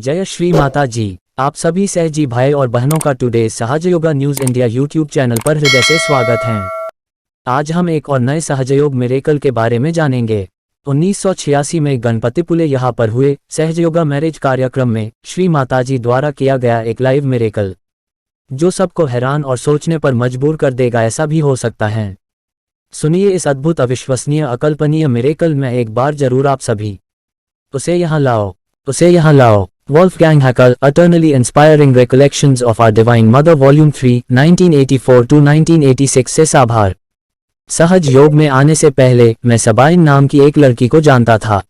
जय श्री माता जी। आप सभी सहजी भाई और बहनों का today Sahajyog news India YouTube channel पर हृदय से स्वागत है। आज हम एक और नए सहजयोग मिरेकल के बारे में जानेंगे। 1986 में गणपतिपुले यहाँ पर हुए सहजयोग मैरिज कार्यक्रम में श्री माताजी द्वारा किया गया एक लाइव मिरेकल, जो सबको हैरान और सोचने पर मजबूर कर देगा ऐसा भी हो सकता है। सुनिए इस अद्भुत, अविश्वसनीय, अकल्पनीय मिरेकल में एक बार जरूर आप सभी। उसे यहाँ लाओ। Wolfgang Haeckel, Eternally Inspiring Recollections of Our Divine Mother Volume 3, 1984-1986 से साभार। सहज योग में आने से पहले मैं सबाइन नाम की एक लड़की को जानता था।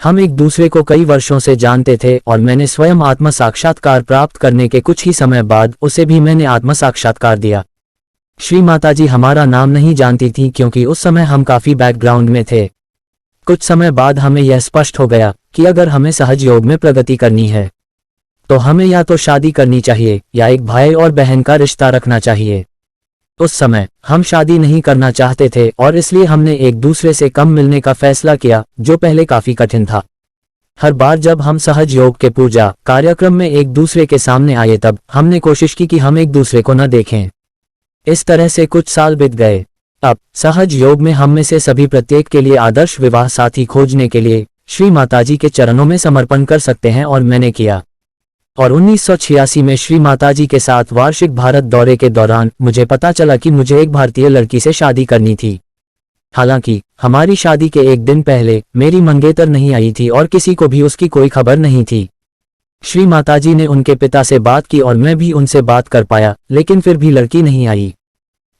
हम एक दूसरे को कई वर्षों से जानते थे और मैंने स्वयं आत्म साक्षात्कार प्राप्त करने के कुछ ही समय बाद उसे भी मैंने आत्म साक्षात्कार दिया। श्री माताजी हमारा नाम नहीं जानती थी क्योंकि उस समय हम काफी बैकग्राउंड में थे। कुछ समय बाद हमें यह स्पष्ट हो गया कि अगर हमें सहज योग में प्रगति करनी है तो हमें या तो शादी करनी चाहिए या एक भाई और बहन का रिश्ता रखना चाहिए। उस समय हम शादी नहीं करना चाहते थे और इसलिए हमने एक दूसरे से कम मिलने का फैसला किया, जो पहले काफी कठिन था। हर बार जब हम सहज योग के पूजा कार्यक्रम में एक दूसरे के सामने आए तब हमने कोशिश की कि हम एक दूसरे को न देखें। इस तरह से कुछ साल बीत गए। अब सहज योग में हम में से सभी प्रत्येक के लिए आदर्श विवाह साथी खोजने के लिए श्री माताजी के चरणों में समर्पण कर सकते हैं, और मैंने किया। और 1986 में श्री माताजी के साथ वार्षिक भारत दौरे के दौरान मुझे पता चला कि मुझे एक भारतीय लड़की से शादी करनी थी। हालांकि हमारी शादी के एक दिन पहले मेरी मंगेतर नहीं आई थी और किसी को भी उसकी कोई खबर नहीं थी। श्री माताजी ने उनके पिता से बात की और मैं भी उनसे बात कर पाया, लेकिन फिर भी लड़की नहीं आई।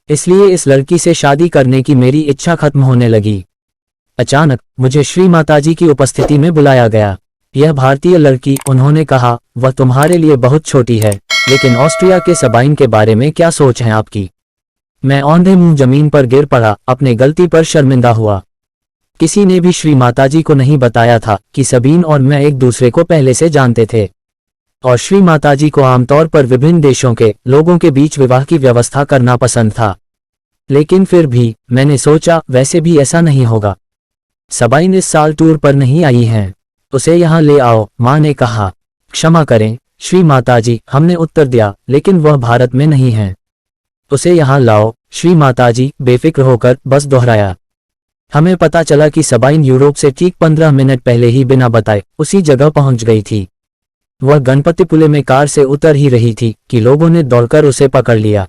इसलिए इस लड़की से शादी करने की मेरी इच्छा खत्म होने लगी। अचानक मुझे श्री माताजी की उपस्थिति में बुलाया गया। यह भारतीय लड़की, उन्होंने कहा, वह तुम्हारे लिए बहुत छोटी है, लेकिन ऑस्ट्रिया के सबाइन के बारे में क्या सोच है आपकी? मैं औंधे मुंह जमीन पर गिर पड़ा, अपने गलती पर शर्मिंदा हुआ। किसी ने भी श्री माताजी को नहीं बताया था कि सबीन और मैं एक दूसरे को पहले से जानते थे, और श्री माताजी को आमतौर पर विभिन्न देशों के लोगों के बीच विवाह की व्यवस्था करना पसंद था। लेकिन फिर भी मैंने सोचा वैसे भी ऐसा नहीं होगा। सबाइन इस साल टूर पर नहीं आई हैं, उसे यहाँ ले आओ, माँ ने कहा। क्षमा करें श्री माताजी, हमने उत्तर दिया, लेकिन वह भारत में नहीं है। उसे यहाँ लाओ, श्री माताजी बेफिक्र होकर बस दोहराया। हमें पता चला कि सबाइन यूरोप से ठीक 15 मिनट पहले ही बिना बताए उसी जगह पहुंच गई थी। वह गणपतिपुले में कार से उतर ही रही थी कि लोगों ने दौड़कर उसे पकड़ लिया।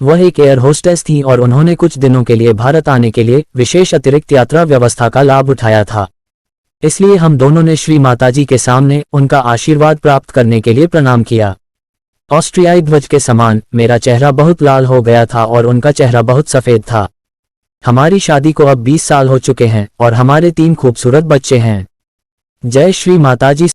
वह एक एयर होस्टेस थी और उन्होंने कुछ दिनों के लिए भारत आने के लिए विशेष अतिरिक्त यात्रा व्यवस्था का लाभ उठाया था। इसलिए हम दोनों ने श्री माताजी के सामने उनका आशीर्वाद प्राप्त करने के लिए प्रणाम किया। ऑस्ट्रियाई ध्वज के समान मेरा चेहरा बहुत लाल हो गया था और उनका चेहरा बहुत सफेद था। हमारी शादी को अब 20 साल हो चुके हैं और हमारे 3 खूबसूरत बच्चे हैं। जय श्री माताजी।